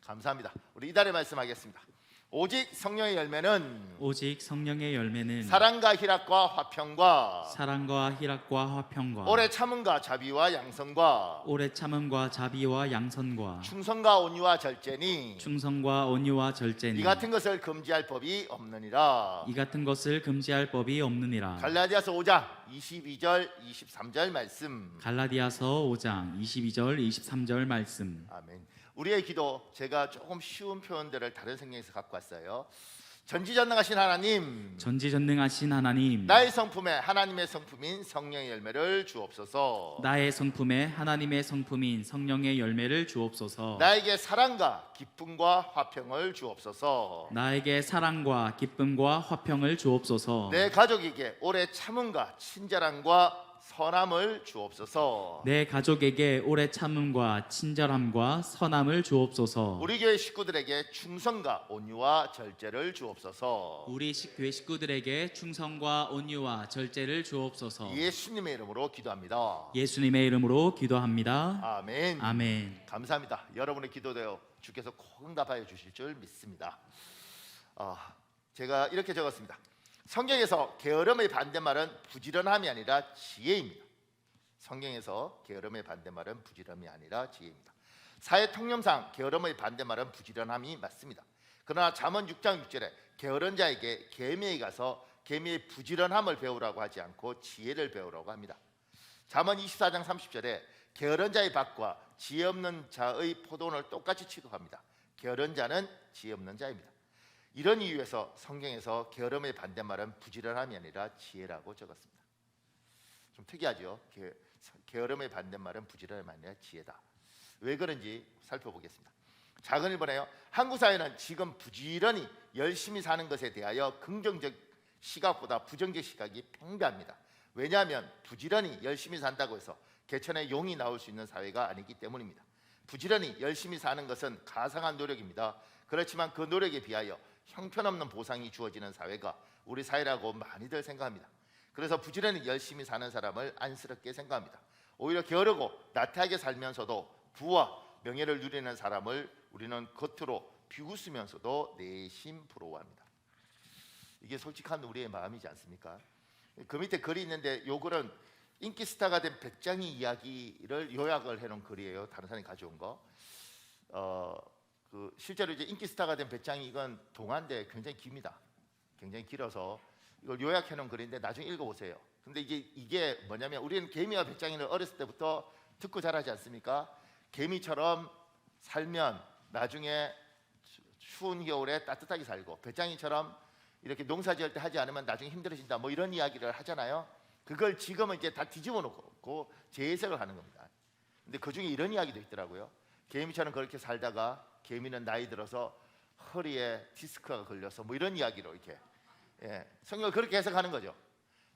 감사합니다. 우리 이달의 말씀하겠습니다. 오직 성령의 열매는 오직 성령의 열매는 사랑과 희락과 화평과 사랑과 희락과 화평과 오래 참음과 자비와 양성과 오래 참음과 자비와 양선과 충성과 온유와 절제니 충성과 온유와 절제니 이 같은 것을 금지할 법이 없느니라. 이 같은 것을 금지할 법이 없느니라. 갈라디아서 5장 22절 23절 말씀. 갈라디아서 5장 22절 23절 말씀. 아멘. 우리의 기도, 제가 조금 쉬운 표현들을 다른 성경에서 갖고 왔어요. 전지전능하신 하나님, 전지전능하신 하나님, 나의 성품에 하나님의 성품인 성령의 열매를 주옵소서. 나의 성품에 하나님의 성품인 성령의 열매를 주옵소서. 나에게 사랑과 기쁨과 화평을 주옵소서. 나에게 사랑과 기쁨과 화평을 주옵소서. 내 가족에게 오래 참음과 친절함과 선함을 주옵소서. 내 가족에게 오래 참음과 친절함과 선함을 주옵소서. 우리 교회 식구들에게 충성과 온유와 절제를 주옵소서. 우리 교회 식구들에게 충성과 온유와 절제를 주옵소서. 예수님의 이름으로 기도합니다. 예수님의 이름으로 기도합니다. 아멘. 아멘. 감사합니다. 여러분의 기도대로 주께서 꼭 응답하여 주실 줄 믿습니다. 제가 이렇게 적었습니다. 성경에서 게으름의 반대말은 부지런함이 아니라 지혜입니다. 성경에서 게으름의 반대말은 부지런함이 아니라 지혜입니다. 사회 통념상 게으름의 반대말은 부지런함이 맞습니다. 그러나 잠언 6장 6절에 게으른 자에게 계미에 가서 계미의 부지런함을 배우라고 하지 않고 지혜를 배우라고 합니다. 잠언 24장 30절에 게으른 자의 밭과 지혜 없는 자의 포도원을 똑같이 취급합니다. 게으른 자는 지혜 없는 자입니다. 이런 이유에서 성경에서 게으름의 반대말은 부지런함이 아니라 지혜라고 적었습니다. 좀 특이하죠? 게으름의 반대말은 부지런함이 아니라 지혜다. 왜 그런지 살펴보겠습니다. 작은 일본에요. 한국 사회는 지금 부지런히 열심히 사는 것에 대하여 긍정적 시각보다 부정적 시각이 팽배합니다. 왜냐하면 부지런히 열심히 산다고 해서 개천에 용이 나올 수 있는 사회가 아니기 때문입니다. 부지런히 열심히 사는 것은 가상한 노력입니다. 그렇지만 그 노력에 비하여 형편없는 보상이 주어지는 사회가 우리 사회라고 많이들 생각합니다. 그래서 부지런히 열심히 사는 사람을 안쓰럽게 생각합니다. 오히려 게으르고 나태하게 살면서도 부와 명예를 누리는 사람을 우리는 겉으로 비웃으면서도 내심 부러워합니다. 이게 솔직한 우리의 마음이지 않습니까? 그 밑에 글이 있는데 요 글은 인기 스타가 된 백장이 이야기를 요약을 해놓은 글이에요. 다른 사람이 가져온 거. 실제로 이제 인기 스타가 된 배짱이 이건 동화인데 굉장히 깁니다. 굉장히 길어서 이걸 요약해 놓은 글인데 나중에 읽어보세요. 근데 이게 뭐냐면 우리는 개미와 배짱이를 어렸을 때부터 듣고 자라지 않습니까? 개미처럼 살면 나중에 추운 겨울에 따뜻하게 살고, 배짱이처럼 이렇게 농사 지을 때 하지 않으면 나중에 힘들어진다, 뭐 이런 이야기를 하잖아요. 그걸 지금은 이제 다 뒤집어 놓고 재해석을 하는 겁니다. 근데 그 중에 이런 이야기도 있더라고요. 개미처럼 그렇게 살다가 개미는 나이 들어서 허리에 디스크가 걸려서 뭐 이런 이야기로 이렇게 성경을 그렇게 해석하는 거죠.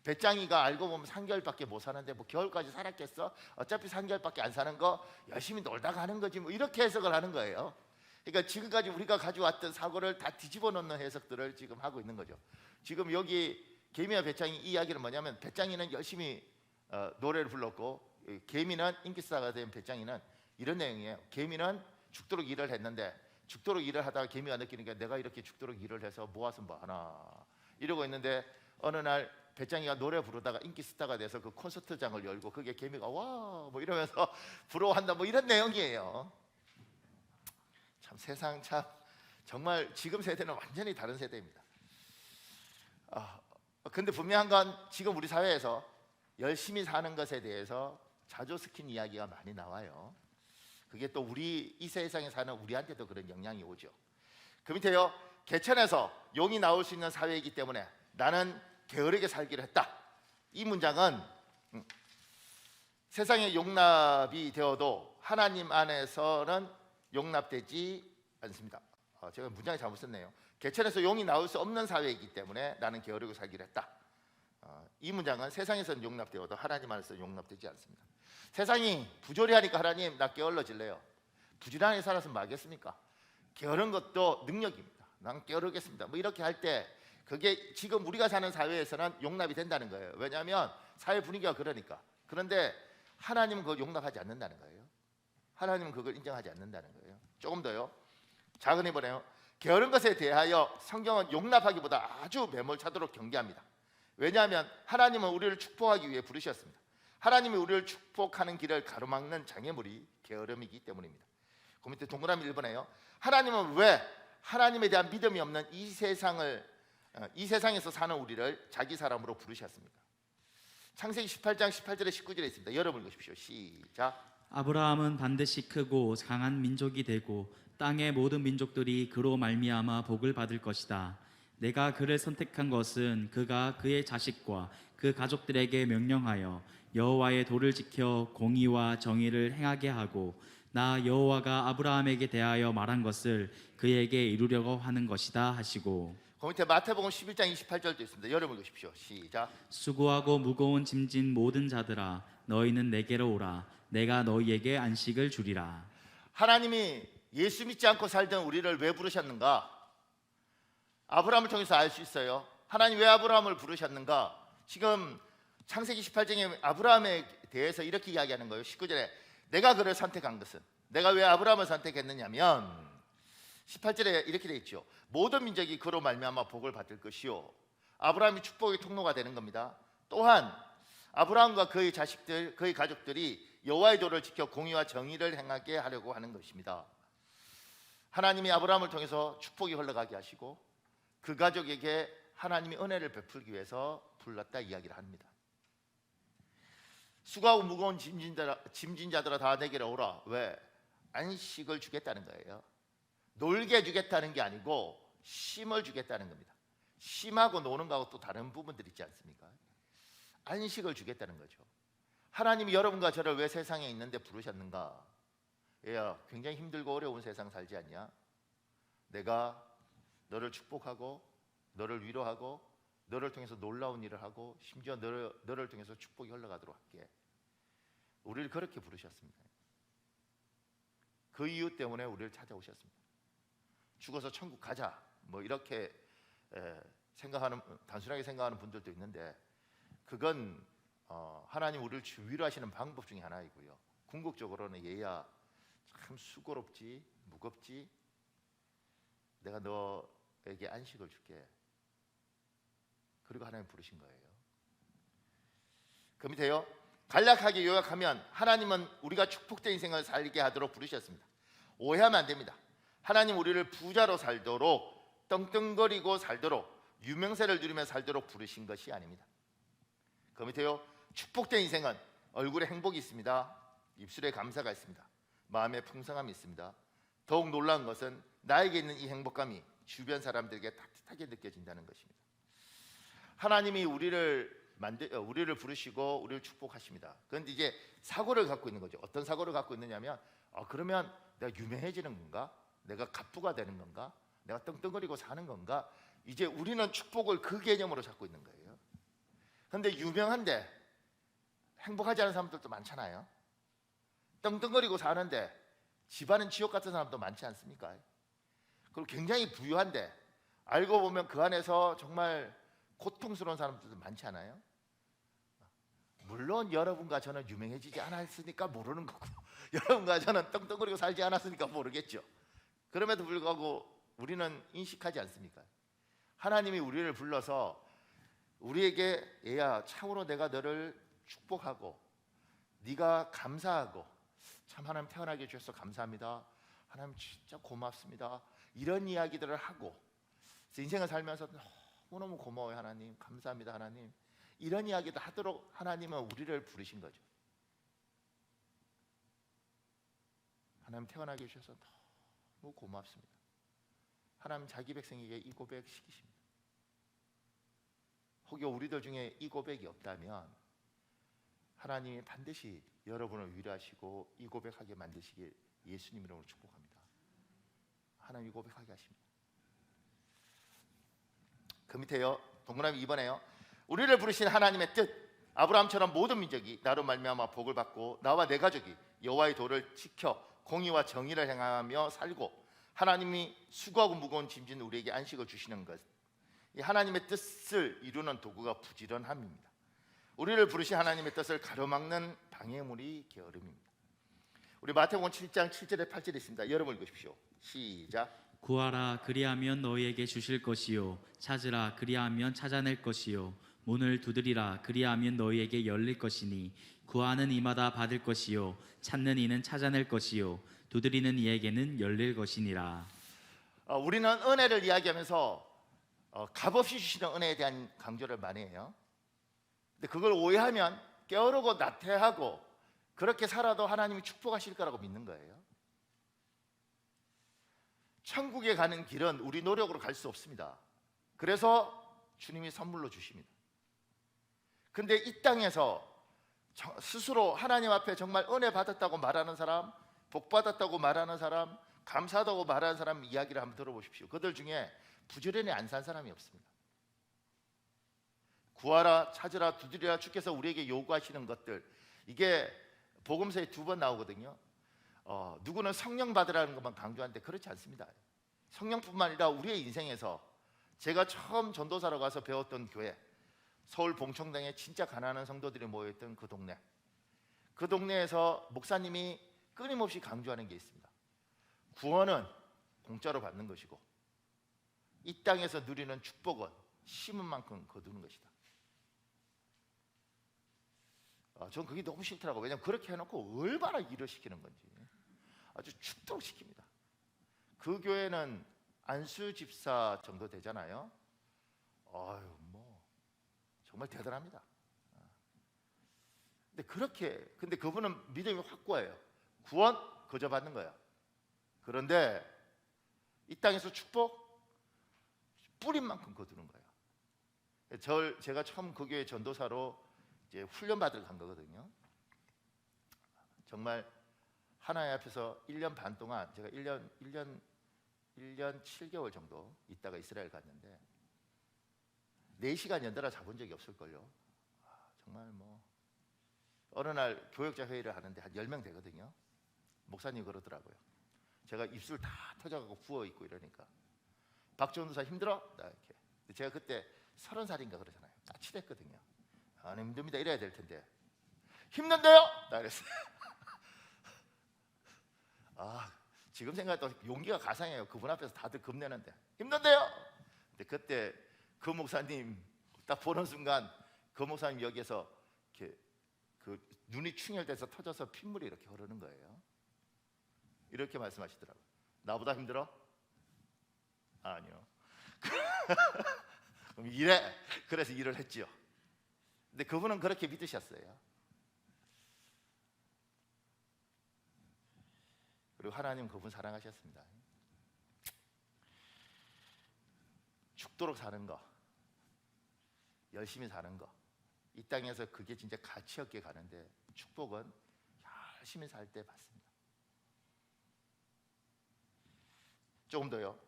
배짱이가 알고 보면 3개월밖에 못 사는데 뭐 겨울까지 살았겠어? 어차피 3개월밖에 안 사는 거 열심히 놀다가 하는 거지, 뭐 이렇게 해석을 하는 거예요. 그러니까 지금까지 우리가 가져왔던 사고를 다 뒤집어 놓는 해석들을 지금 하고 있는 거죠. 지금 여기 개미와 배짱이 이 이야기는 뭐냐면, 배짱이는 열심히 노래를 불렀고 개미는 인기스타가 된 배짱이는 이런 내용이에요. 개미는 죽도록 일을 했는데 죽도록 일을 하다가 개미가 느끼는 게 내가 이렇게 죽도록 일을 해서 모아서 뭐 하나 이러고 있는데, 어느 날 배짱이가 노래 부르다가 인기 스타가 돼서 그 콘서트장을 열고 그게 개미가 와 뭐 이러면서 부러워한다, 뭐 이런 내용이에요. 참 세상 참 정말 지금 세대는 완전히 다른 세대입니다. 근데 분명한 건 지금 우리 사회에서 열심히 사는 것에 대해서 자조스킨 이야기가 많이 나와요. 그게 또 우리 이 세상에 사는 우리한테도 그런 영향이 오죠. 그 밑에요. 개천에서 용이 나올 수 있는 사회이기 때문에 나는 게으르게 살기로 했다. 이 문장은 세상에 용납이 되어도 하나님 안에서는 용납되지 않습니다. 제가 문장을 잘못 썼네요. 개천에서 용이 나올 수 없는 사회이기 때문에 나는 게으르게 살기로 했다. 이 문장은 세상에서는 용납되어도 하나님 안에서는 용납되지 않습니다. 세상이 부조리하니까 하나님 나 게을러질래요. 부지런하게 살아서 뭐 하겠습니까? 게으른 것도 능력입니다. 난 게으르겠습니다. 뭐 이렇게 할 때 그게 지금 우리가 사는 사회에서는 용납이 된다는 거예요. 왜냐하면 사회 분위기가 그러니까. 그런데 하나님은 그걸 용납하지 않는다는 거예요. 하나님은 그걸 인정하지 않는다는 거예요. 조금 더요. 작은 이번에요. 게으른 것에 대하여 성경은 용납하기보다 아주 매몰차도록 경계합니다. 왜냐하면 하나님은 우리를 축복하기 위해 부르셨습니다. 하나님이 우리를 축복하는 길을 가로막는 장애물이 게으름이기 때문입니다. 그 밑에 동그라미 1번에요. 하나님은 왜 하나님에 대한 믿음이 없는 이 세상에서 사는 우리를 자기 사람으로 부르셨습니까? 창세기 18장 18절에 19절에 있습니다. 여러분 읽으십시오. 시작. 아브라함은 반드시 크고 강한 민족이 되고 땅의 모든 민족들이 그로 말미암아 복을 받을 것이다. 내가 그를 선택한 것은 그가 그의 자식과 그 가족들에게 명령하여 여호와의 도를 지켜 공의와 정의를 행하게 하고 나 여호와가 아브라함에게 대하여 말한 것을 그에게 이루려고 하는 것이다 하시고 그 밑에 마태복음 11장 28절도 있습니다. 여러분 읽으십시오. 시작. 수고하고 무거운 짐진 모든 자들아 너희는 내게로 오라 내가 너희에게 안식을 주리라. 하나님이 예수 믿지 않고 살던 우리를 왜 부르셨는가? 아브라함을 통해서 알 수 있어요. 하나님 왜 아브라함을 부르셨는가? 지금 창세기 18장에 아브라함에 대해서 이렇게 이야기하는 거예요. 19절에 내가 그를 선택한 것은, 내가 왜 아브라함을 선택했느냐면 18절에 이렇게 돼 있죠. 모든 민족이 그로 말미암아 복을 받을 것이요. 아브라함이 축복의 통로가 되는 겁니다. 또한 아브라함과 그의 자식들, 그의 가족들이 여호와의 도를 지켜 공의와 정의를 행하게 하려고 하는 것입니다. 하나님이 아브라함을 통해서 축복이 흘러가게 하시고 그 가족에게 하나님이 은혜를 베풀기 위해서 불렀다 이야기를 합니다. 수고하고 무거운 짐진자들아 다 내게로 오라. 왜? 안식을 주겠다는 거예요. 놀게 주겠다는 게 아니고 쉼을 주겠다는 겁니다. 쉼하고 노는 거하고 또 다른 부분들이 있지 않습니까? 안식을 주겠다는 거죠. 하나님이 여러분과 저를 왜 세상에 있는데 부르셨는가? 얘야, 굉장히 힘들고 어려운 세상 살지 않냐? 내가 너를 축복하고 너를 위로하고 너를 통해서 놀라운 일을 하고 심지어 너를 통해서 축복이 흘러가도록 할게. 우리를 그렇게 부르셨습니다. 그 이유 때문에 우리를 찾아오셨습니다. 죽어서 천국 가자 뭐 이렇게 단순하게 생각하는 분들도 있는데 그건 하나님 우리를 위로하시는 방법 중에 하나이고요. 궁극적으로는 얘야 참 수고롭지 무겁지 내가 너에게 안식을 줄게. 그리고 하나님 부르신 거예요. 그 밑에요. 간략하게 요약하면 하나님은 우리가 축복된 인생을 살게 하도록 부르셨습니다. 오해하면 안 됩니다. 하나님 우리를 부자로 살도록 떵떵거리고 살도록 유명세를 누리며 살도록 부르신 것이 아닙니다. 그 밑에요. 축복된 인생은 얼굴에 행복이 있습니다. 입술에 감사가 있습니다. 마음에 풍성함이 있습니다. 더욱 놀라운 것은 나에게 있는 이 행복감이 주변 사람들에게 따뜻하게 느껴진다는 것입니다. 하나님이 우리를 부르시고 우리를 축복하십니다. 그런데 이제 사고를 갖고 있는 거죠. 어떤 사고를 갖고 있느냐면 그러면 내가 유명해지는 건가? 내가 갑부가 되는 건가? 내가 떵떵거리고 사는 건가? 이제 우리는 축복을 그 개념으로 잡고 있는 거예요. 그런데 유명한데 행복하지 않은 사람들도 많잖아요. 떵떵거리고 사는데 집안은 지옥 같은 사람도 많지 않습니까? 그리고 굉장히 부유한데 알고 보면 그 안에서 정말 고통스러운 사람들도 많지 않아요? 물론 여러분과 저는 유명해지지 않았으니까 모르는 거고 여러분과 저는 떵떵거리고 살지 않았으니까 모르겠죠. 그럼에도 불구하고 우리는 인식하지 않습니까? 하나님이 우리를 불러서 우리에게 얘야 참으로 내가 너를 축복하고 네가 감사하고 참 하나님 태어나게 해주셔서 감사합니다. 하나님 진짜 고맙습니다. 이런 이야기들을 하고 인생을 살면서 너무너무 고마워요 하나님. 감사합니다 하나님. 이런 이야기도 하도록 하나님은 우리를 부르신 거죠. 하나님 태어나게 해주셔서 너무 고맙습니다. 하나님 자기 백성에게 이 고백 시키십니다. 혹여 우리들 중에 이 고백이 없다면 하나님이 반드시 여러분을 위로하시고 이 고백하게 만드시길 예수님 이름으로 축복합니다. 하나님 이 고백하게 하십니다. 그 밑에요. 동그라미 2번에요. 우리를 부르신 하나님의 뜻, 아브라함처럼 모든 민족이 나로 말미암아 복을 받고 나와 내 가족이 여호와의 도를 지켜 공의와 정의를 행하며 살고 하나님이 수고하고 무거운 짐진 우리에게 안식을 주시는 것, 이 하나님의 뜻을 이루는 도구가 부지런함입니다. 우리를 부르신 하나님의 뜻을 가로막는 방해물이 게으름입니다. 우리 마태복음 7장 7절에 8절에 있습니다. 여러분 읽으십시오. 시작. 구하라 그리하면 너희에게 주실 것이요 찾으라 그리하면 찾아낼 것이요 문을 두드리라 그리하면 너희에게 열릴 것이니 구하는 이마다 받을 것이요 찾는 이는 찾아낼 것이요 두드리는 이에게는 열릴 것이니라. 우리는 은혜를 이야기하면서 값없이 주시는 은혜에 대한 강조를 많이 해요. 근데 그걸 오해하면 게으르고 나태하고 그렇게 살아도 하나님이 축복하실 거라고 믿는 거예요. 천국에 가는 길은 우리 노력으로 갈 수 없습니다. 그래서 주님이 선물로 주십니다. 근데 이 땅에서 스스로 하나님 앞에 정말 은혜 받았다고 말하는 사람, 복 받았다고 말하는 사람, 감사하다고 말하는 사람 이야기를 한번 들어보십시오. 그들 중에 부지런히 안 산 사람이 없습니다. 구하라, 찾으라, 두드리라 주께서 우리에게 요구하시는 것들, 이게 복음서에 2번 나오거든요. 누구는 성령 받으라는 것만 강조하는데 그렇지 않습니다. 성령뿐만 아니라 우리의 인생에서 제가 처음 전도사로 가서 배웠던 교회, 서울 봉청동에 진짜 가난한 성도들이 모여있던 그 동네, 그 동네에서 목사님이 끊임없이 강조하는 게 있습니다. 구원은 공짜로 받는 것이고 이 땅에서 누리는 축복은 심은 만큼 거두는 것이다. 전 그게 너무 싫더라고요. 왜냐하면 그렇게 해놓고 얼마나 일을 시키는 건지 아주 죽도록 시킵니다. 그 교회는 안수 집사 정도 되잖아요. 아유, 뭐 정말 대단합니다. 근데 그분은 믿음이 확고해요. 구원 거저 받는 거야. 그런데 이 땅에서 축복 뿌린 만큼 거두는 거예요. 제가 처음 그 교회 전도사로 이제 훈련 받으러 간 거거든요. 정말 하나님 앞에서 1년 반 동안 제가 1년 7개월 정도 있다가 이스라엘 갔는데 4시간 연달아 자본 적이 없을걸요. 정말 뭐 어느 날 교역자 회의를 하는데 한 10명 되거든요. 목사님이 그러더라고요. 제가 입술 다 터져가고 부어있고 이러니까 박 전도사 힘들어? 나 이렇게. 제가 그때 30살인가 그러잖아요. 까칠했거든요. 안 힘듭니다. 이래야 될 텐데 힘든데요? 나 그랬어요. 지금 생각해도 용기가 가상해요. 그분 앞에서 다들 겁내는데 힘든데요? 근데 그때 그 목사님 딱 보는 순간 그 목사님 여기에서 이렇게 그 눈이 충혈돼서 터져서 핏물이 이렇게 흐르는 거예요. 이렇게 말씀하시더라고요. 나보다 힘들어? 아니요. 그럼 그래서 일을 했지요. 근데 그분은 그렇게 믿으셨어요. 그리고 하나님 그분 사랑하셨습니다. 죽도록 사는 거, 열심히 사는 거, 이 땅에서 그게 진짜 가치 없게 가는데 축복은 열심히 살 때 받습니다. 조금 더요.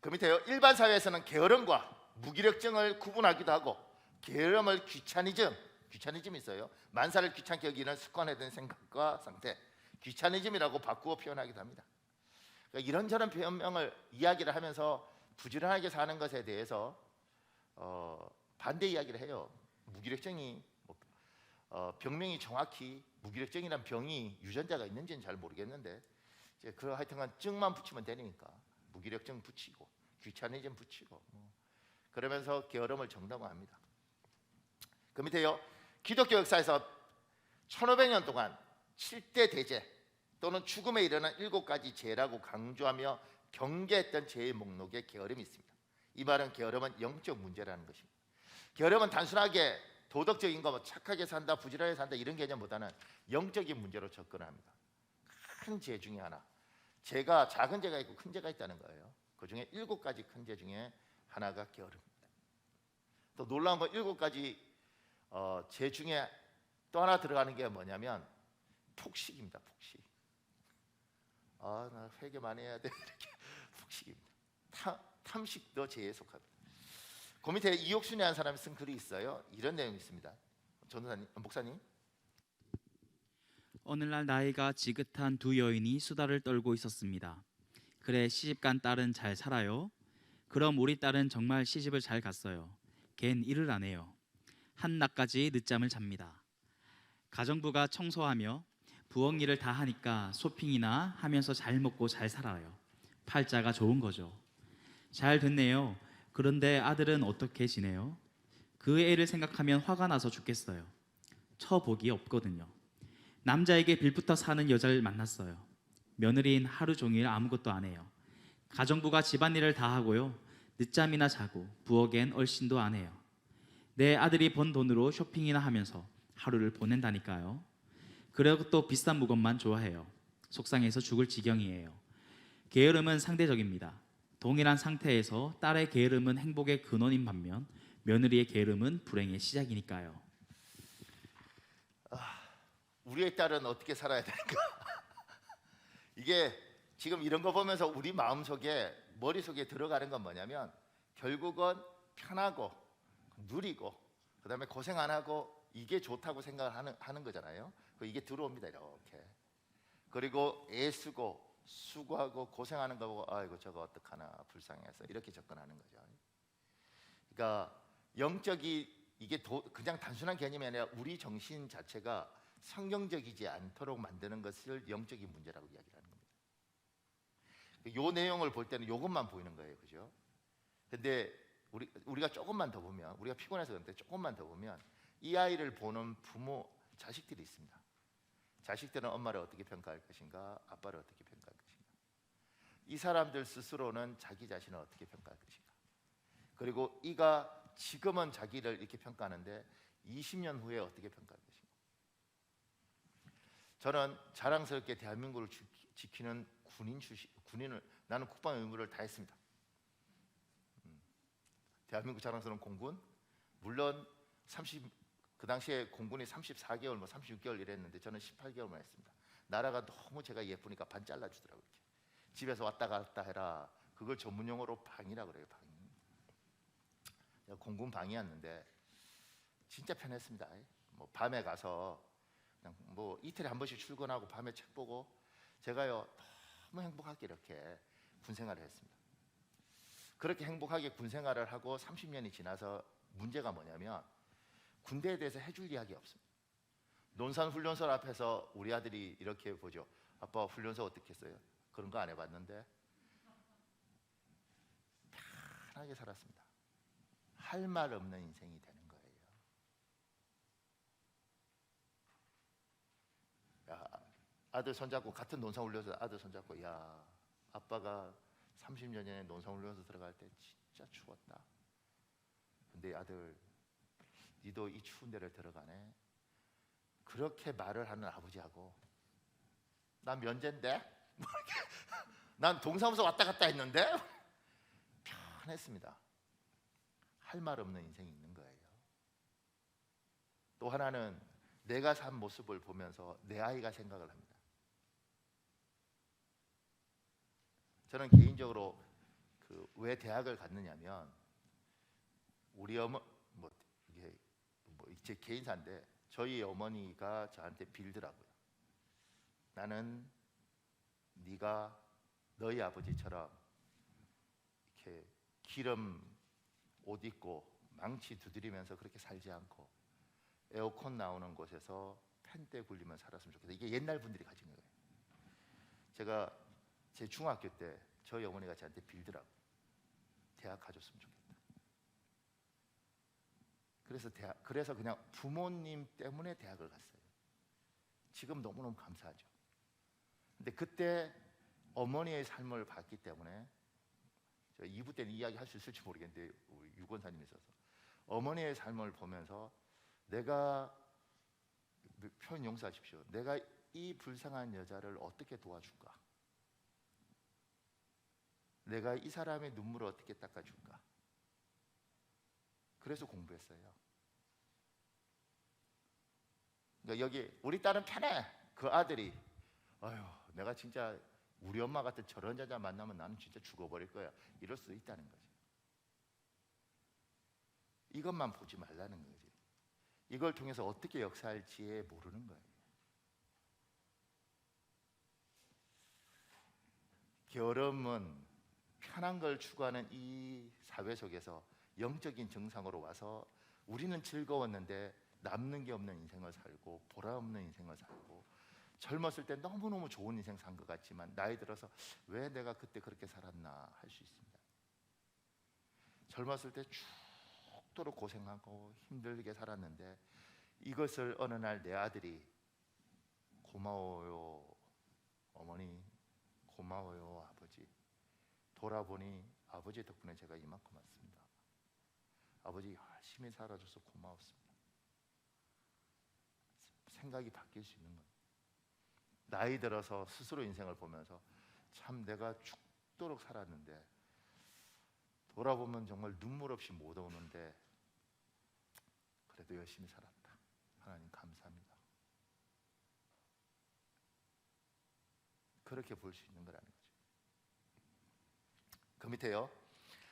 그 밑에요. 일반 사회에서는 게으름과 무기력증을 구분하기도 하고 게으름을 귀차니즘이 있어요. 만사를 귀찮게 여기는 습관화된 생각과 상태, 귀차니즘이라고 바꾸어 표현하기도 합니다. 그러니까 이런저런 변명을 이야기를 하면서 부지런하게 사는 것에 대해서 반대 이야기를 해요. 무기력증이 병명이 정확히 무기력증이란 병이 유전자가 있는지는 잘 모르겠는데 이제 하여튼간 증만 붙이면 되니까 무기력증 붙이고 귀차니즘 붙이고 그러면서 게으름을 정당화합니다. 그 밑에요. 기독교 역사에서 1500년 동안 7대 대죄 또는 죽음에 이르는 7가지 죄라고 강조하며 경계했던 죄의 목록에 게으름이 있습니다. 이 말은 게으름은 영적 문제라는 것입니다. 게으름은 단순하게 도덕적인 거, 착하게 산다, 부지런하게 산다 이런 개념보다는 영적인 문제로 접근합니다. 큰 죄 중에 하나, 작은 죄가 있고 큰 죄가 있다는 거예요. 그 중에 7가지 큰 죄 중에 하나가 게으름입니다. 또 놀라운 건 7가지 죄 중에 또 하나 들어가는 게 뭐냐면 폭식입니다. 폭식. 나 회개 많이 해야 돼. 이렇게 폭식입니다. 탐식도 죄에 속합니다. 그 밑에 이옥순이라는 사람이 쓴 글이 있어요. 이런 내용이 있습니다. 전도사님, 목사님. 오늘날 나이가 지긋한 두 여인이 수다를 떨고 있었습니다. 그래 시집간 딸은 잘 살아요? 그럼 우리 딸은 정말 시집을 잘 갔어요. 걘 일을 안 해요. 한낮까지 늦잠을 잡니다. 가정부가 청소하며 부엌 일을 다 하니까 쇼핑이나 하면서 잘 먹고 잘 살아요. 팔자가 좋은 거죠. 잘 됐네요. 그런데 아들은 어떻게 지내요? 그 애를 생각하면 화가 나서 죽겠어요. 처복이 없거든요. 남자에게 빌붙어 사는 여자를 만났어요. 며느리인 하루 종일 아무것도 안 해요. 가정부가 집안일을 다 하고요. 늦잠이나 자고 부엌엔 얼씬도 안 해요. 내 아들이 번 돈으로 쇼핑이나 하면서 하루를 보낸다니까요. 그리고 또 비싼 물건만 좋아해요. 속상해서 죽을 지경이에요. 게으름은 상대적입니다. 동일한 상태에서 딸의 게으름은 행복의 근원인 반면 며느리의 게으름은 불행의 시작이니까요. 우리의 딸은 어떻게 살아야 되는가? 이게 지금 이런 거 보면서 우리 마음속에 머릿속에 들어가는 건 뭐냐면 결국은 편하고 누리고 그다음에 고생 안 하고 이게 좋다고 생각을 하는 거잖아요. 이게 들어옵니다 이렇게. 그리고 애쓰고 수고하고 고생하는 거 보고 아이고 저거 어떡하나 불쌍해서 이렇게 접근하는 거죠. 그러니까 영적이 이게 그냥 단순한 개념이 아니라 우리 정신 자체가 성경적이지 않도록 만드는 것을 영적인 문제라고 이야기하는 겁니다. 이 내용을 볼 때는 이것만 보이는 거예요, 그죠? 근데 우리가 조금만 더 보면, 우리가 피곤해서 그런데 조금만 더 보면 이 아이를 보는 부모, 자식들이 있습니다. 자식들은 엄마를 어떻게 평가할 것인가, 아빠를 어떻게 평가할 것인가. 이 사람들 스스로는 자기 자신을 어떻게 평가할 것인가. 그리고 이가 지금은 자기를 이렇게 평가하는데 20년 후에 어떻게 평가할 것인가. 저는 자랑스럽게 대한민국을 지키는 군인을 나는 국방 의무를 다 했습니다. 대한민국 자랑스러운 공군. 물론 그 당시에 공군이 34개월, 36개월 일했는데 저는 18개월만 했습니다. 나라가 너무 제가 예쁘니까 반 잘라주더라고요. 이렇게. 집에서 왔다 갔다 해라. 그걸 전문 용어로 방이라 그래요. 방. 공군 방이었는데 진짜 편했습니다. 뭐 밤에 가서 그냥 뭐 이틀에 한 번씩 출근하고 밤에 책 보고 제가요 너무 행복하게 이렇게 군 생활을 했습니다. 그렇게 행복하게 군 생활을 하고 30년이 지나서 문제가 뭐냐면 군대에 대해서 해줄 이야기 없습니다. 논산 훈련소 앞에서 우리 아들이 이렇게 보죠. 아빠 훈련소 어떻게 했어요? 그런 거 안 해봤는데 편하게 살았습니다. 할 말 없는 인생이 되는 거예요. 야, 아들 손잡고 같은 논산 훈련소 아들 손잡고 야 아빠가 30년 전에 논산 훈련소 들어갈 때 진짜 추웠다. 근데 아들 니도 이 추운 데를 들어가네. 그렇게 말을 하는 아버지하고 난 면제인데 난 동사무소 왔다 갔다 했는데 편했습니다. 할 말 없는 인생이 있는 거예요. 또 하나는 내가 산 모습을 보면서 내 아이가 생각을 합니다. 저는 개인적으로 왜 대학을 갔느냐면 우리 제 개인사인데 저희 어머니가 저한테 빌더라고요. 나는 네가 너희 아버지처럼 이렇게 기름 옷 입고 망치 두드리면서 그렇게 살지 않고 에어컨 나오는 곳에서 펜대 굴리면 살았으면 좋겠다. 이게 옛날 분들이 가진 거예요. 제가 제 중학교 때 저희 어머니가 저한테 빌더라고요. 대학 가줬으면 좋겠다. 그래서 그냥 부모님 때문에 대학을 갔어요. 지금 너무너무 감사하죠. 근데 그때 어머니의 삶을 봤기 때문에 제가 2부 때는 이야기할 수 있을지 모르겠는데 우리 유 권사님이 있어서 어머니의 삶을 보면서 내가 표현 용서하십시오. 내가 이 불쌍한 여자를 어떻게 도와줄까? 내가 이 사람의 눈물을 어떻게 닦아줄까? 그래서 공부했어요. 그러니까 여기 우리 딸은 편해. 그 아들이 아유 내가 진짜 우리 엄마 같은 저런 여자 만나면 나는 진짜 죽어버릴 거야. 이럴 수도 있다는 거지. 이것만 보지 말라는 거지. 이걸 통해서 어떻게 역사할지 모르는 거예요. 게으름은 편한 걸 추구하는 이 사회 속에서 영적인 정상으로 와서 우리는 즐거웠는데 남는 게 없는 인생을 살고 보람 없는 인생을 살고 젊었을 때 너무너무 좋은 인생 산 것 같지만 나이 들어서 왜 내가 그때 그렇게 살았나 할 수 있습니다. 젊었을 때 죽도록 고생하고 힘들게 살았는데 이것을 어느 날 내 아들이 고마워요 어머니, 고마워요 아버지, 돌아보니 아버지 덕분에 제가 이만큼 왔습니다. 아버지 열심히 살아줘서 고마웠습니다. 생각이 바뀔 수 있는 겁니다. 나이 들어서 스스로 인생을 보면서 참 내가 죽도록 살았는데 돌아보면 정말 눈물 없이 못 오는데 그래도 열심히 살았다. 하나님 감사합니다. 그렇게 볼 수 있는 거라는 거죠. 그 밑에요.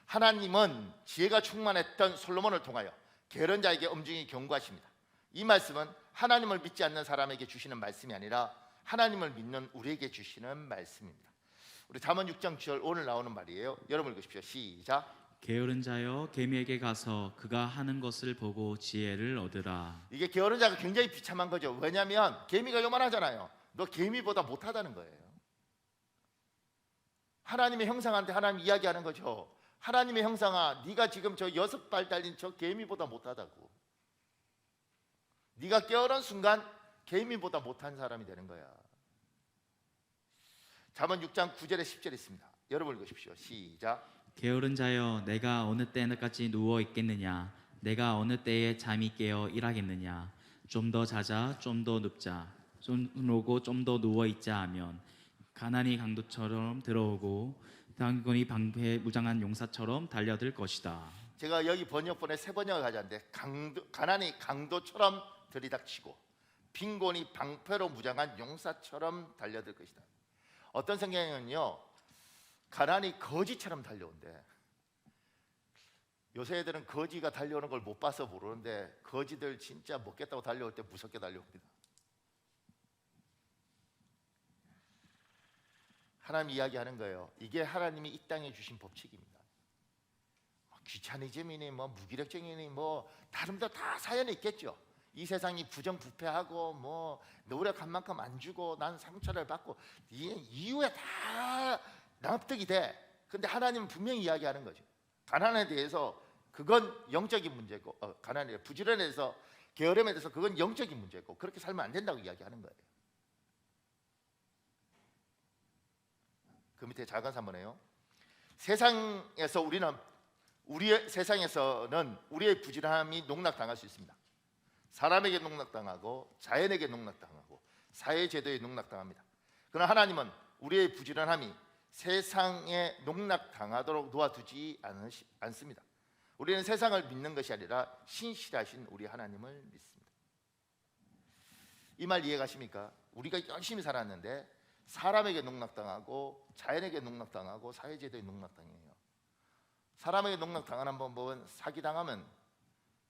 하나님은 지혜가 충만했던 솔로몬을 통하여 게으른 자에게 엄중히 경고하십니다. 이 말씀은 하나님을 믿지 않는 사람에게 주시는 말씀이 아니라 하나님을 믿는 우리에게 주시는 말씀입니다. 우리 잠언 6장 9절 오늘 나오는 말이에요. 여러분 읽으십시오. 시작. 게으른 자여 개미에게 가서 그가 하는 것을 보고 지혜를 얻으라. 이게 게으른 자가 굉장히 비참한 거죠. 왜냐하면 개미가 요만하잖아요. 너 개미보다 못하다는 거예요. 하나님의 형상한테 하나님 이야기하는 거죠. 하나님의 형상아, 네가 지금 저 6발 달린 저 개미보다 못하다고. 네가 깨어난 순간 개미보다 못한 사람이 되는 거야. 잠언 6장 9절에 10절에 있습니다. 여러분 읽으십시오. 시작. 게으른 자여 내가 어느 때까지 누워 있겠느냐? 내가 어느 때에 잠이 깨어 일하겠느냐? 좀 더 자자, 좀 더 눕자, 좀 오고 좀 더 누워 있자 하면 가난이 강도처럼 들어오고 당군이 방패 무장한 용사처럼 달려들 것이다. 제가 여기 번역본에 세 번역을 가져왔는데 가난이 강도처럼 들이닥치고 빈곤이 방패로 무장한 용사처럼 달려들 것이다. 어떤 성경에는요 가난이 거지처럼 달려온대. 요새 애들은 거지가 달려오는 걸 못 봐서 모르는데 거지들 진짜 먹겠다고 달려올 때 무섭게 달려옵니다. 하나님 이야기하는 거예요. 이게 하나님이 이 땅에 주신 법칙입니다. 귀차니즘이니 뭐 무기력증이니 뭐 다른데 다 사연이 있겠죠. 이 세상이 부정부패하고 뭐 노력한 만큼 안 주고 난 상처를 받고 이유에 다 납득이 돼. 근데 하나님은 분명히 이야기하는 거죠. 가난에 대해서 그건 영적인 문제고 가난에 부지런에 대해서 게으름에 대해서 그건 영적인 문제고 그렇게 살면 안 된다고 이야기하는 거예요. 그 밑에 작은 산문에요. 세상에서는 우리의 부지런함이 농락당할 수 있습니다. 사람에게 농락당하고 자연에게 농락당하고 사회제도에 농락당합니다. 그러나 하나님은 우리의 부지런함이 세상에 농락당하도록 놓아두지 않습니다. 우리는 세상을 믿는 것이 아니라 신실하신 우리 하나님을 믿습니다. 이 말 이해가십니까? 우리가 열심히 살았는데 사람에게 농락당하고 자연에게 농락당하고 사회제도에 농락당해요. 사람에게 농락당하는 법은 사기당하면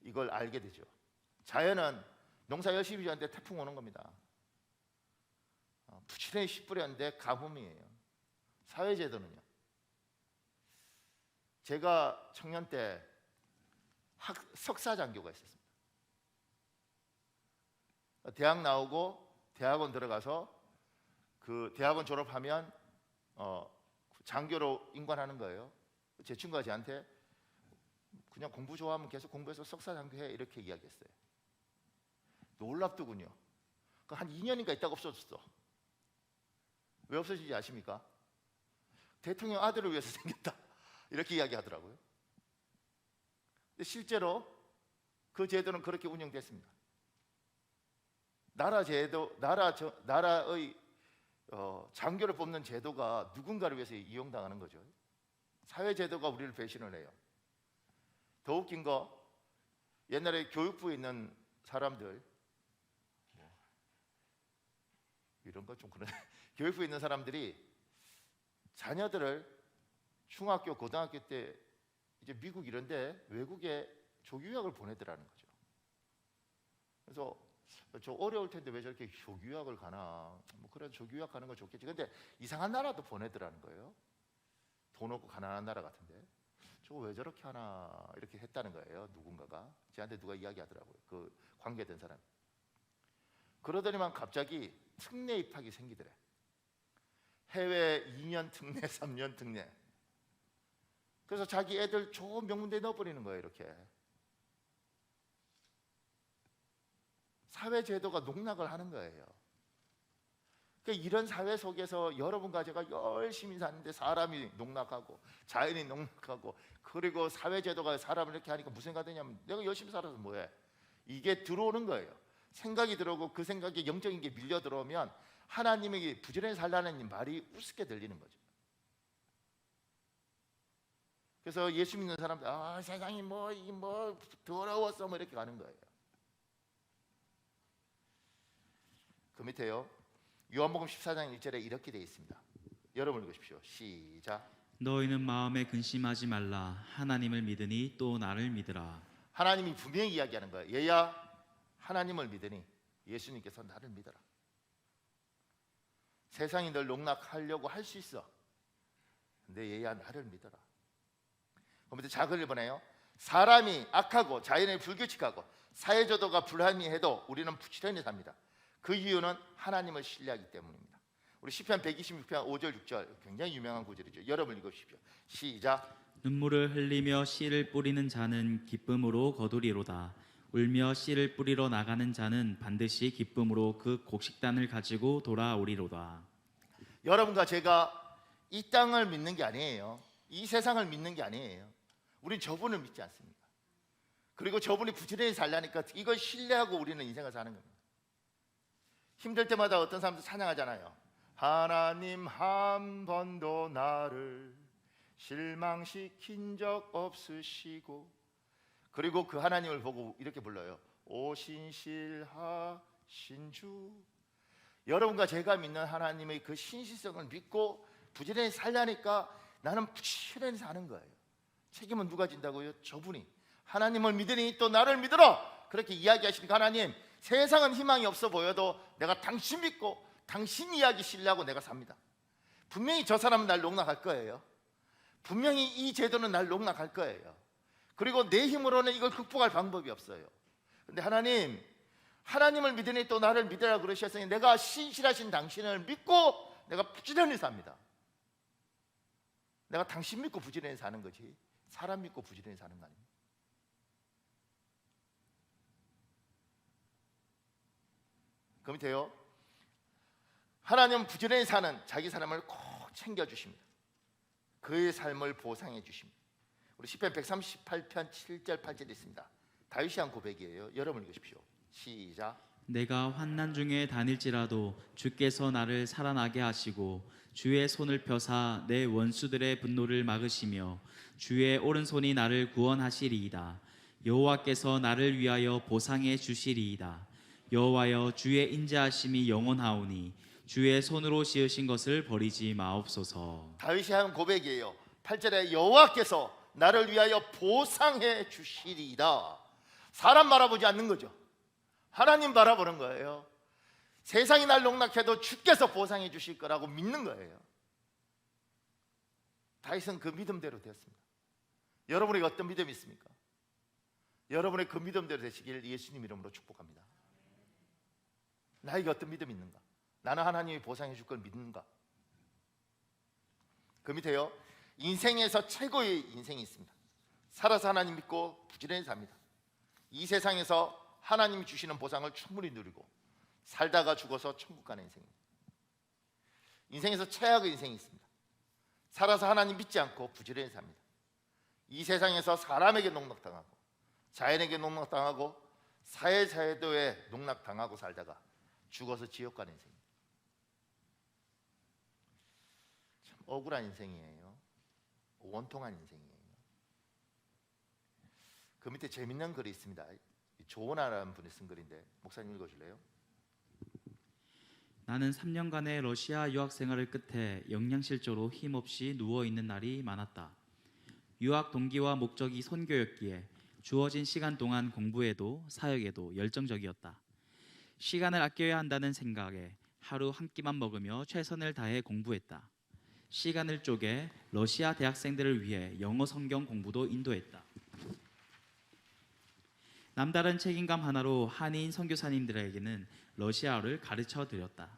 이걸 알게 되죠. 자연은 농사 열심히 지었는데 태풍 오는 겁니다. 부지런히 씨 뿌렸는데 가뭄이에요. 사회제도는요. 제가 청년 때 석사장교가 있었습니다. 대학 나오고 대학원 들어가서 그 대학원 졸업하면 장교로 임관하는 거예요. 제 친구가 저한테 그냥 공부 좋아하면 계속 공부해서 석사장교해 이렇게 이야기했어요. 놀랍더군요. 한 2년인가 있다가 없어졌어. 왜 없어지지 아십니까? 대통령 아들을 위해서 생겼다 이렇게 이야기하더라고요. 근데 실제로 그 제도는 그렇게 운영됐습니다. 나라의 장교를 뽑는 제도가 누군가를 위해서 이용당하는 거죠. 사회제도가 우리를 배신을 해요. 더 웃긴 거 옛날에 교육부에 있는 사람들 이런 거 좀 그러네. 교육부에 있는 사람들이 자녀들을 중학교, 고등학교 때 이제 미국 이런데 외국에 조교유학을 보내더라는 거죠. 그래서 저 어려울 텐데 왜 저렇게 조교유학을 가나? 뭐 그래 조교유학 가는 거 좋겠지. 근데 이상한 나라도 보내더라는 거예요. 돈 없고 가난한 나라 같은데 저거 왜 저렇게 하나 이렇게 했다는 거예요. 누군가가 저한테 누가 이야기하더라고요. 그 관계된 사람. 그러더니만 갑자기 특례 입학이 생기더래. 해외 2년 특례, 3년 특례. 그래서 자기 애들 좋은 명문대에 넣어버리는 거예요. 이렇게 사회제도가 농락을 하는 거예요. 그러니까 이런 사회 속에서 여러분과 제가 열심히 사는데 사람이 농락하고 자연이 농락하고 그리고 사회제도가 사람을 이렇게 하니까 무슨 생각이 드냐면 내가 열심히 살아서 뭐해? 이게 들어오는 거예요. 생각이 들어오고 그 생각에 영적인 게 밀려 들어오면 하나님에게 부지런히 살라는 말이 우습게 들리는 거죠. 그래서 예수 믿는 사람들 세상이 뭐 더러웠어 뭐 이렇게 가는 거예요. 그 밑에요. 요한복음 14장 1절에 이렇게 되어 있습니다. 여러분 읽으십시오. 시작. 너희는 마음에 근심하지 말라. 하나님을 믿으니 또 나를 믿으라. 하나님이 분명히 이야기하는 거예요. 얘야 하나님을 믿으니 예수님께서 나를 믿어라. 세상이 널 농락하려고 할 수 있어. 근데 얘야 나를 믿어라. 그럼 작은 일본에요. 사람이 악하고 자연이 불규칙하고 사회제도가 불합리해도 우리는 부지런히 삽니다. 그 이유는 하나님을 신뢰하기 때문입니다. 우리 시편 126편 5절 6절 굉장히 유명한 구절이죠. 여러분 읽으십시오. 시작. 눈물을 흘리며 씨를 뿌리는 자는 기쁨으로 거두리로다. 울며 씨를 뿌리러 나가는 자는 반드시 기쁨으로 그 곡식단을 가지고 돌아오리로다. 여러분과 제가 이 땅을 믿는 게 아니에요. 이 세상을 믿는 게 아니에요. 우린 저분을 믿지 않습니까? 그리고 저분이 부지런히 살라니까 이걸 신뢰하고 우리는 인생을 사는 겁니다. 힘들 때마다 어떤 사람들 찬양하잖아요. 하나님 한 번도 나를 실망시킨 적 없으시고, 그리고 그 하나님을 보고 이렇게 불러요. 오 신실하신 주. 여러분과 제가 믿는 하나님의 그 신실성을 믿고 부지런히 살려니까 나는 부지런히 사는 거예요. 책임은 누가 진다고요? 저분이. 하나님을 믿으니 또 나를 믿으라. 그렇게 이야기하시니까 하나님, 세상은 희망이 없어 보여도 내가 당신 믿고 당신 이야기 신뢰하고 내가 삽니다. 분명히 저 사람은 날 농락할 거예요. 분명히 이 제도는 날 농락할 거예요. 그리고 내 힘으로는 이걸 극복할 방법이 없어요. 근데 하나님을 믿으니 또 나를 믿으라 그러셨으니 내가 신실하신 당신을 믿고 내가 부지런히 삽니다. 내가 당신 믿고 부지런히 사는 거지 사람 믿고 부지런히 사는 거 아닙니다. 그 밑에요. 하나님은 부지런히 사는 자기 사람을 꼭 챙겨주십니다. 그의 삶을 보상해 주십니다. 우리 시편 138편 7절 8절에 있습니다. 다윗이 한 고백이에요. 여러분 읽으십시오. 시작. 내가 환난 중에 다닐지라도 주께서 나를 살아나게 하시고 주의 손을 펴사 내 원수들의 분노를 막으시며 주의 오른손이 나를 구원하시리이다. 여호와께서 나를 위하여 보상해 주시리이다. 여호와여 주의 인자하심이 영원하오니 주의 손으로 지으신 것을 버리지 마옵소서. 다윗이 한 고백이에요. 8절에 여호와께서 나를 위하여 보상해 주시리이다. 사람 바라보지 않는 거죠. 하나님 바라보는 거예요. 세상이 날 농락해도 주께서 보상해 주실 거라고 믿는 거예요. 다윗은 그 믿음대로 되었습니다. 여러분에게 어떤 믿음이 있습니까? 여러분의 그 믿음대로 되시길 예수님 이름으로 축복합니다. 나에게 어떤 믿음이 있는가? 나는 하나님이 보상해 줄 걸 믿는가? 그 밑에요. 인생에서 최고의 인생이 있습니다. 살아서 하나님 믿고 부지런히 삽니다. 이 세상에서 하나님이 주시는 보상을 충분히 누리고 살다가 죽어서 천국 가는 인생입니다. 인생에서 최악의 인생이 있습니다. 살아서 하나님 믿지 않고 부지런히 삽니다. 이 세상에서 사람에게 농락당하고 자연에게 농락당하고 사회제도에 농락당하고 살다가 죽어서 지옥 가는 인생입니다. 참 억울한 인생이에요. 원통한 인생이에요. 그 밑에 재밌는 글이 있습니다. 조은아라는 분이 쓴 글인데 목사님 읽어줄래요? 나는 3년간의 러시아 유학 생활을 끝에 영양실조로 힘없이 누워있는 날이 많았다. 유학 동기와 목적이 선교였기에 주어진 시간 동안 공부에도 사역에도 열정적이었다. 시간을 아껴야 한다는 생각에 하루 한 끼만 먹으며 최선을 다해 공부했다. 시간을 쪼개 러시아 대학생들을 위해 영어 성경 공부도 인도했다. 남다른 책임감 하나로 한인 선교사님들에게는 러시아어를 가르쳐 드렸다.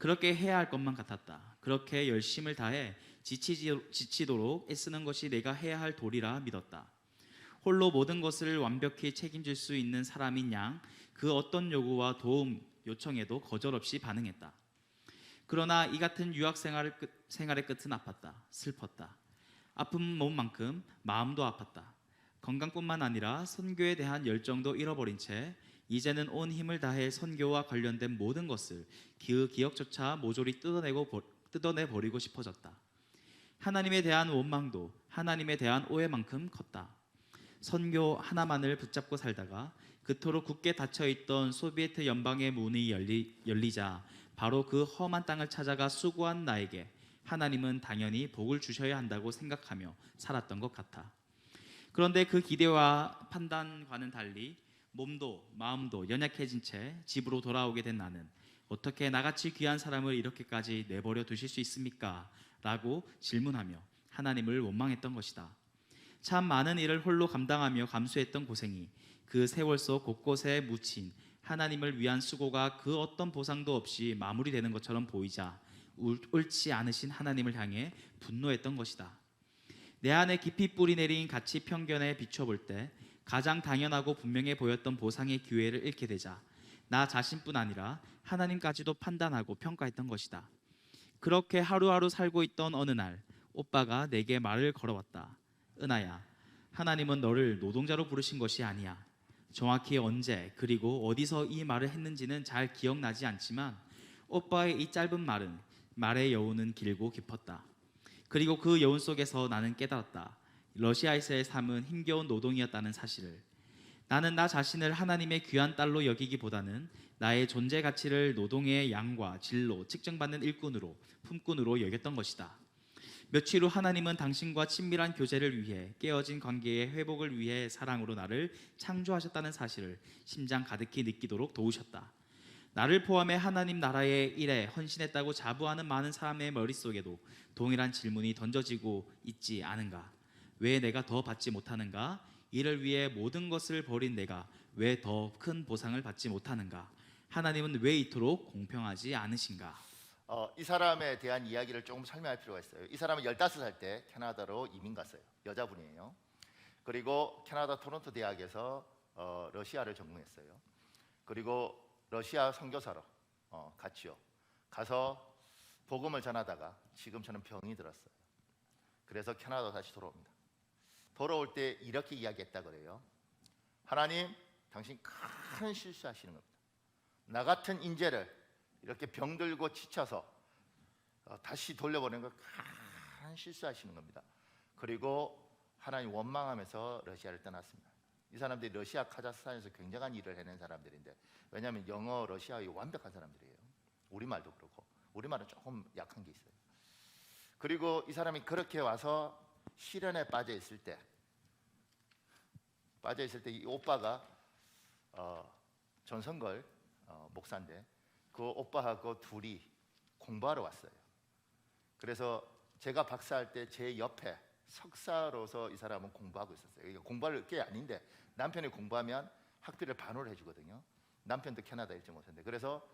그렇게 해야 할 것만 같았다. 그렇게 열심을 다해 지치도록 애쓰는 것이 내가 해야 할 도리라 믿었다. 홀로 모든 것을 완벽히 책임질 수 있는 사람인 양 그 어떤 요구와 도움 요청에도 거절없이 반응했다. 그러나 이 같은 생활의 끝은 아팠다. 슬펐다. 아픈 몸만큼 마음도 아팠다. 건강뿐만 아니라 선교에 대한 열정도 잃어버린 채 이제는 온 힘을 다해 선교와 관련된 모든 것을 그 기억조차 모조리 뜯어내버리고 싶어졌다. 하나님에 대한 원망도 하나님에 대한 오해만큼 컸다. 선교 하나만을 붙잡고 살다가 그토록 굳게 닫혀있던 소비에트 연방의 문이 열리자 바로 그 험한 땅을 찾아가 수고한 나에게 하나님은 당연히 복을 주셔야 한다고 생각하며 살았던 것 같아. 그런데 그 기대와 판단과는 달리 몸도 마음도 연약해진 채 집으로 돌아오게 된 나는 어떻게 나같이 귀한 사람을 이렇게까지 내버려 두실 수 있습니까? 라고 질문하며 하나님을 원망했던 것이다. 참 많은 일을 홀로 감당하며 감수했던 고생이 그 세월 속 곳곳에 묻힌 하나님을 위한 수고가 그 어떤 보상도 없이 마무리되는 것처럼 보이자 옳지 않으신 하나님을 향해 분노했던 것이다. 내 안에 깊이 뿌리 내린 가치 편견에 비춰볼 때 가장 당연하고 분명해 보였던 보상의 기회를 잃게 되자 나 자신뿐 아니라 하나님까지도 판단하고 평가했던 것이다. 그렇게 하루하루 살고 있던 어느 날 오빠가 내게 말을 걸어왔다. 은하야, 하나님은 너를 노동자로 부르신 것이 아니야. 정확히 언제 그리고 어디서 이 말을 했는지는 잘 기억나지 않지만 오빠의 이 짧은 말의 여운은 길고 깊었다. 그리고 그 여운 속에서 나는 깨달았다. 러시아에서의 삶은 힘겨운 노동이었다는 사실을. 나는 나 자신을 하나님의 귀한 딸로 여기기보다는 나의 존재 가치를 노동의 양과 질로 측정받는 품꾼으로 여겼던 것이다. 며칠 후 하나님은 당신과 친밀한 교제를 위해 깨어진 관계의 회복을 위해 사랑으로 나를 창조하셨다는 사실을 심장 가득히 느끼도록 도우셨다. 나를 포함해 하나님 나라의 일에 헌신했다고 자부하는 많은 사람의 머릿속에도 동일한 질문이 던져지고 있지 않은가? 왜 내가 더 받지 못하는가? 이를 위해 모든 것을 버린 내가 왜 더 큰 보상을 받지 못하는가? 하나님은 왜 이토록 공평하지 않으신가? 이 사람에 대한 이야기를 조금 설명할 필요가 있어요. 이 사람은 15살 때 캐나다로 이민 갔어요. 여자분이에요. 그리고 캐나다 토론토 대학에서 러시아를 전공했어요. 그리고 러시아 선교사로 갔지요. 가서 복음을 전하다가 지금처럼 병이 들었어요. 그래서 캐나다 다시 돌아옵니다. 돌아올 때 이렇게 이야기했다 그래요. 하나님, 당신 큰 실수하시는 겁니다. 나 같은 인재를 이렇게 병들고 지쳐서 다시 돌려보내는 걸 큰 실수하시는 겁니다. 그리고 하나님 원망하면서 러시아를 떠났습니다. 이 사람들이 러시아 카자흐스탄에서 굉장한 일을 해낸 사람들인데, 왜냐하면 영어, 러시아어가 완벽한 사람들이에요. 우리말도 그렇고, 우리말은 조금 약한 게 있어요. 그리고 이 사람이 그렇게 와서 시련에 빠져 있을 때 이 오빠가 전성걸 목사인데 그 오빠하고 둘이 공부하러 왔어요. 그래서 제가 박사할 때 제 옆에 석사로서 이 사람은 공부하고 있었어요. 이거 공부할 게 아닌데 남편이 공부하면 학비를 반으로 해주거든요. 남편도 캐나다 일찍 오셨는데, 그래서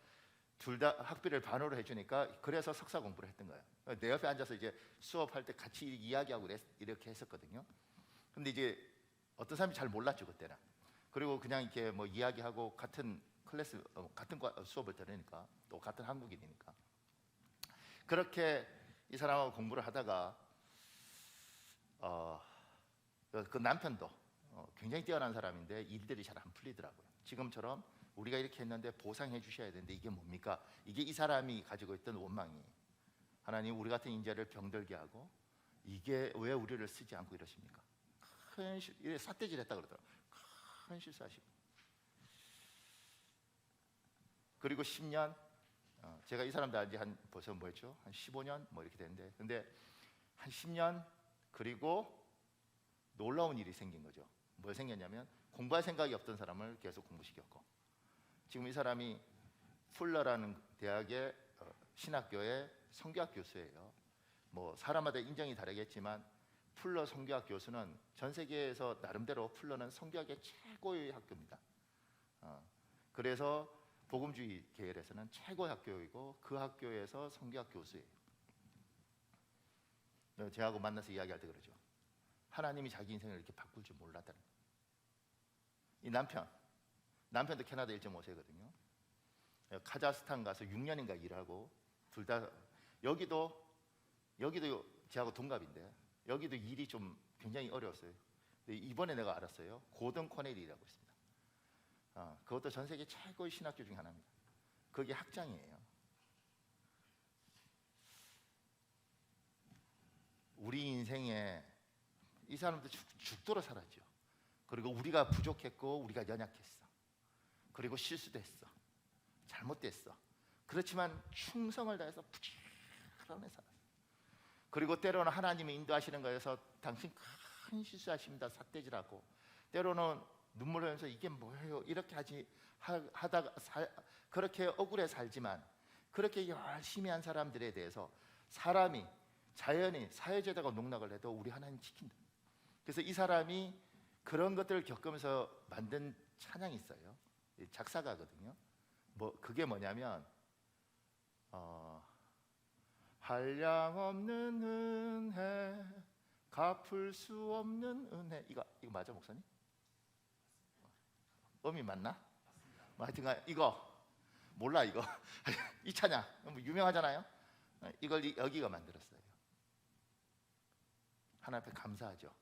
둘 다 학비를 반으로 해주니까 그래서 석사 공부를 했던 거예요. 내 옆에 앉아서 이제 수업할 때 같이 이야기하고 이렇게 했었거든요. 근데 이제 어떤 사람이 잘 몰랐죠 그때는. 그리고 그냥 이렇게 뭐 이야기하고 같은 클래스 같은 수업을 들으니까, 또 같은 한국인이니까 그렇게 이 사람하고 공부를 하다가 그 남편도 굉장히 뛰어난 사람인데 일들이 잘 안 풀리더라고요. 지금처럼 우리가 이렇게 했는데 보상해 주셔야 되는데 이게 뭡니까? 이게 이 사람이 가지고 있던 원망이, 하나님 우리 같은 인재를 병들게 하고 이게 왜 우리를 쓰지 않고 이러십니까? 큰 삿대질했다 그러더라고요. 큰 실수하시고. 그리고 10년, 제가 이 사람들 알지 한 벌써 뭐였죠? 한 15년 뭐 이렇게 됐는데, 근데 한 10년 그리고 놀라운 일이 생긴 거죠. 뭘 생겼냐면 공부할 생각이 없던 사람을 계속 공부시켰고, 지금 이 사람이 풀러라는 대학의 신학교의 성교학 교수예요. 뭐 사람마다 인정이 다르겠지만 풀러 성교학 교수는 전 세계에서 나름대로 풀러는 성교학의 최고의 학교입니다. 그래서 복음주의 계열에서는 최고 학교이고 그 학교에서 성경학 교수예요. 제하고 만나서 이야기할 때 그러죠. 하나님이 자기 인생을 이렇게 바꿀 줄 몰랐다는 거예요. 이 남편도 캐나다 1.5세거든요. 카자흐스탄 가서 6년인가 일하고 둘 다 여기도 저하고 동갑인데 여기도 일이 좀 굉장히 어려웠어요. 근데 이번에 내가 알았어요. 고든 코넬이라고 있습니다. 그것도 전 세계 최고의 신학교 중에 하나입니다. 그게 학장이에요. 우리 인생에 이 사람도 죽도록 살았죠. 그리고 우리가 부족했고 우리가 연약했어. 그리고 실수도 했어. 잘못됐어. 그렇지만 충성을 다해서 부지런히 살았어. 그리고 때로는 하나님이 인도하시는 거에서 당신 큰 실수하십니다. 삿대질하고 때로는 눈물 흘리면서 이게 뭐예요? 이렇게 하다가 그렇게 억울해 살지만 그렇게 열심히 한 사람들에 대해서 자연히 사회제도가 농락을 해도 우리 하나님 지킨다. 그래서 이 사람이 그런 것들을 겪으면서 만든 찬양이 있어요. 작사가거든요. 그게 뭐냐면 한량없는 은혜 갚을 수 없는 은혜. 이거 맞아 목사님? 음이 맞나? 하여튼간 이거 몰라 이거 이 찬양 유명하잖아요. 이걸 여기가 만들었어요. 하나님 앞에 감사하죠.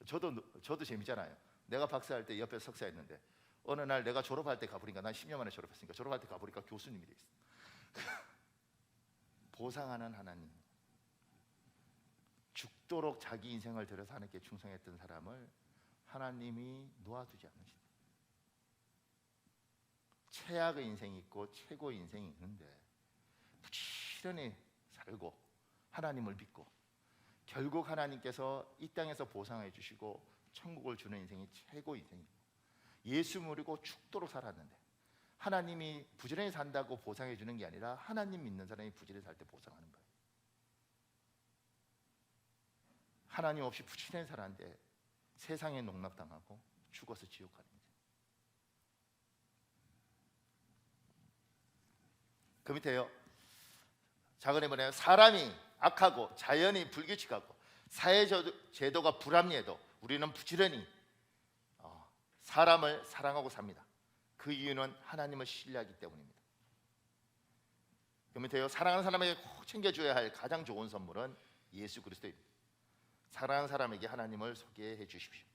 저도 재밌잖아요. 내가 박사할 때 옆에 석사했는데 어느 날 내가 졸업할 때 가보니까 난 10년 만에 졸업했으니까 졸업할 때 가보니까 교수님이 돼 있어. 보상하는 하나님. 죽도록 자기 인생을 들여서 하나님께 충성했던 사람을 하나님이 놓아두지 않으신다. 최악의 인생이 있고 최고의 인생이 있는데 부지런히 살고 하나님을 믿고 결국 하나님께서 이 땅에서 보상해 주시고 천국을 주는 인생이 최고의 인생이고 예수 모르고 죽도록 살았는데 하나님이 부지런히 산다고 보상해 주는 게 아니라 하나님 믿는 사람이 부지런히 살 때 보상하는 거예요. 하나님 없이 부지런히 살았는데 세상에 농락당하고 죽어서 지옥 가는 거죠. 그 밑에요. 작은에 뭐냐면 사람이 악하고 자연이 불규칙하고 사회제도가 불합리해도 우리는 부지런히 사람을 사랑하고 삽니다. 그 이유는 하나님을 신뢰하기 때문입니다. 그 밑에요. 사랑하는 사람에게 꼭 챙겨줘야 할 가장 좋은 선물은 예수 그리스도입니다. 사랑하는 사람에게 하나님을 소개해 주십시오.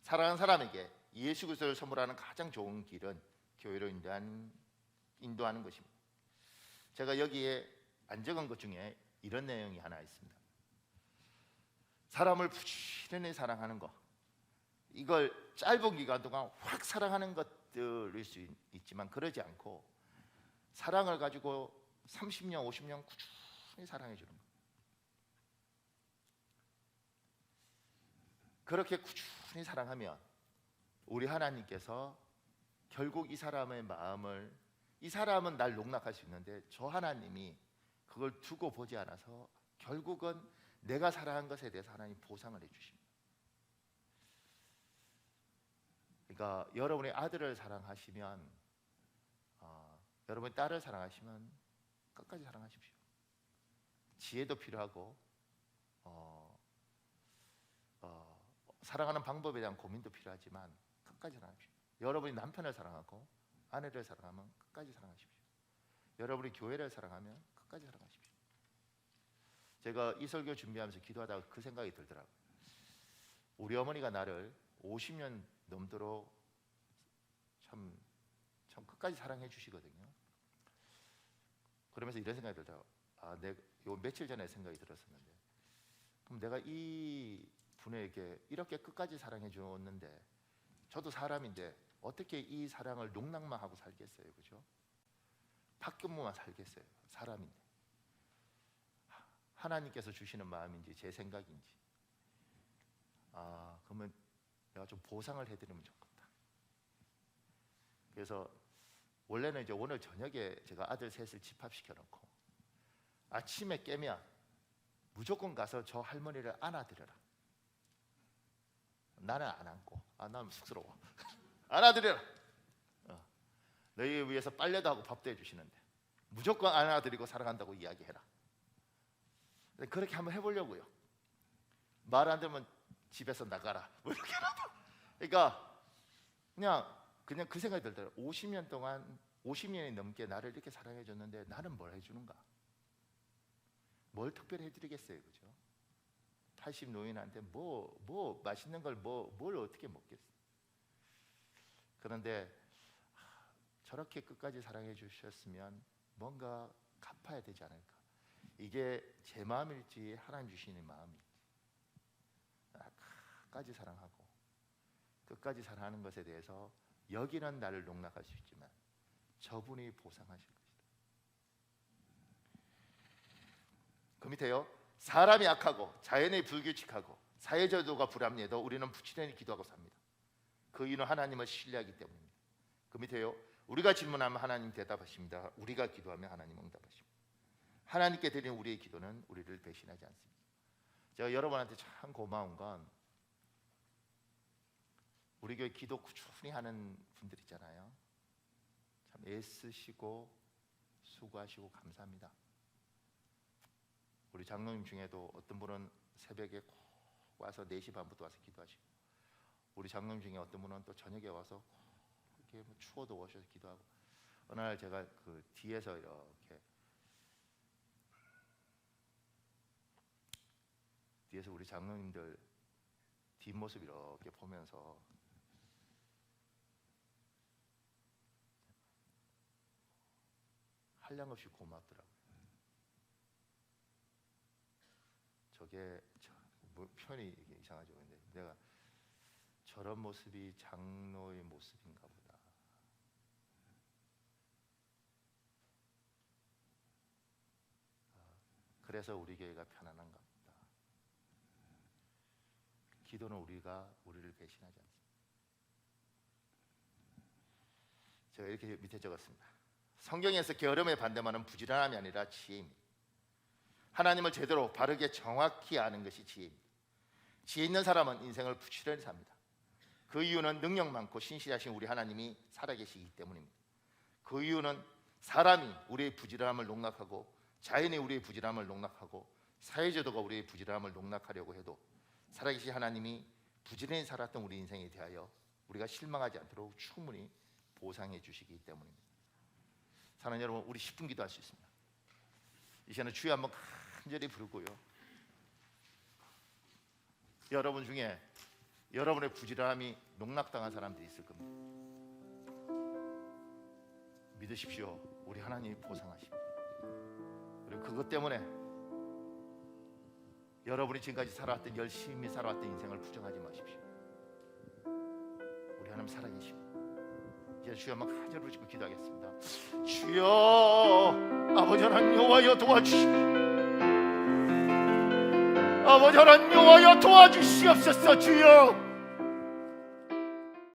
사랑하는 사람에게 예수 그리스도를 선물하는 가장 좋은 길은 교회로 인도하는 것입니다. 제가 여기에 안 적은 것 중에 이런 내용이 하나 있습니다. 사람을 부지런히 사랑하는 것, 이걸 짧은 기간 동안 확 사랑하는 것들일 수 있지만 그러지 않고 사랑을 가지고 30년, 50년 꾸준히 사랑해 주는 것. 그렇게 꾸준히 사랑하면 우리 하나님께서 결국 이 사람의 마음을, 이 사람은 날 농락할 수 있는데 저 하나님이 그걸 두고 보지 않아서 결국은 내가 사랑한 것에 대해서 하나님 보상을 해주십니다. 그러니까 여러분의 아들을 사랑하시면, 여러분의 딸을 사랑하시면 끝까지 사랑하십시오. 지혜도 필요하고 사랑하는 방법에 대한 고민도 필요하지만 끝까지 사랑하십시오. 여러분이 남편을 사랑하고 아내를 사랑하면 끝까지 사랑하십시오. 여러분이 교회를 사랑하면 끝까지 사랑하십시오. 제가 이 설교 준비하면서 기도하다가 그 생각이 들더라고요. 우리 어머니가 나를 50년 넘도록 참 끝까지 사랑해 주시거든요. 그러면서 이런 생각이 들더라고요. 내가 요 며칠 전에 생각이 들었었는데, 그럼 내가 이 분에게 이렇게 끝까지 사랑해 줬는데 저도 사람인데 어떻게 이 사랑을 농락만 하고 살겠어요, 그죠? 박근무만 살겠어요, 사람인데. 하나님께서 주시는 마음인지 제 생각인지, 그러면 내가 좀 보상을 해드리면 좋겠다. 그래서 원래는 이제 오늘 저녁에 제가 아들 셋을 집합시켜놓고 아침에 깨면 무조건 가서 저 할머니를 안아드려라. 나는 안 안고, 나는 쑥스러워. 안아드려라. 너희에 위해서 빨래도 하고 밥도 해주시는데 무조건 안아드리고 사랑한다고 이야기해라. 그렇게 한번 해보려고요. 말 안 들으면 집에서 나가라. 뭐 이렇게라도. 그러니까 그냥 그 생각이 들더라고요. 50년 동안 50년이 넘게 나를 이렇게 사랑해 줬는데 나는 뭘 해주는가? 뭘 특별히 해드리겠어요, 그죠? 80 노인한테 뭐 맛있는 걸 뭘 어떻게 먹겠어요? 그런데 저렇게 끝까지 사랑해 주셨으면 뭔가 갚아야 되지 않을까? 이게 제 마음일지 하나님 주시는 마음일지 끝까지 사랑하고 끝까지 사랑하는 것에 대해서 여기는 나를 농락할 수 있지만 저분이 보상하실 것이다. 그 밑에요. 사람이 악하고 자연이 불규칙하고 사회제도가 불합리해도 우리는 부지런히 기도하고 삽니다. 그 이유는 하나님을 신뢰하기 때문입니다. 그 밑에요. 우리가 질문하면 하나님 대답하십니다. 우리가 기도하면 하나님 응답하십니다. 하나님께 드리는 우리의 기도는 우리를 배신하지 않습니다. 제가 여러분한테 참 고마운 건 우리 교회 기도 꾸준히 하는 분들 있잖아요. 참 애쓰시고 수고하시고 감사합니다. 우리 장로님 중에도 어떤 분은 새벽에 꼭 와서 4시 반부터 와서 기도하시고, 우리 장로님 중에 어떤 분은 또 저녁에 와서 꼭 이렇게 추워도 오셔서 기도하고. 어느 날 제가 그 뒤에서 이렇게 뒤에서 우리 장로님들 뒷모습 이렇게 보면서 한량없이 고맙더라고요. 저게 표현이 이상하죠. 근데 내가 저런 모습이 장로의 모습인가 보다. 그래서 우리 교회가 편안한가 보다. 기도는 우리를 배신하지 않습니다. 제가 이렇게 밑에 적었습니다. 성경에서 게으름의 반대말은 부지런함이 아니라 지혜입니다. 하나님을 제대로 바르게 정확히 아는 것이 지혜입니다. 지혜 있는 사람은 인생을 부지런히 삽니다. 그 이유는 능력 많고 신실하신 우리 하나님이 살아계시기 때문입니다. 그 이유는 사람이 우리의 부지런함을 농락하고 자연이 우리의 부지런함을 농락하고 사회제도가 우리의 부지런함을 농락하려고 해도 살아계신 하나님이 부지런히 살았던 우리 인생에 대하여 우리가 실망하지 않도록 충분히 보상해 주시기 때문입니다. 사랑하는 여러분, 우리 10분 기도할 수 있습니다. 이 시간에 주여 한번 간절히 부르고요. 여러분 중에 여러분의 부지런함이 농락당한 사람들이 있을 겁니다. 믿으십시오. 우리 하나님이 보상하십니다. 그리고 그것 때문에 여러분이 지금까지 살아왔던 열심히 살아왔던 인생을 부정하지 마십시오. 우리 하나님 살아계십니다. 이제 주여 한번 간절히 부르시고 기도하겠습니다. 주여, 아버지 하나님 여호와여 도와주십시오. 아버지 하나님 여호와여 도와주시옵소서. 주여,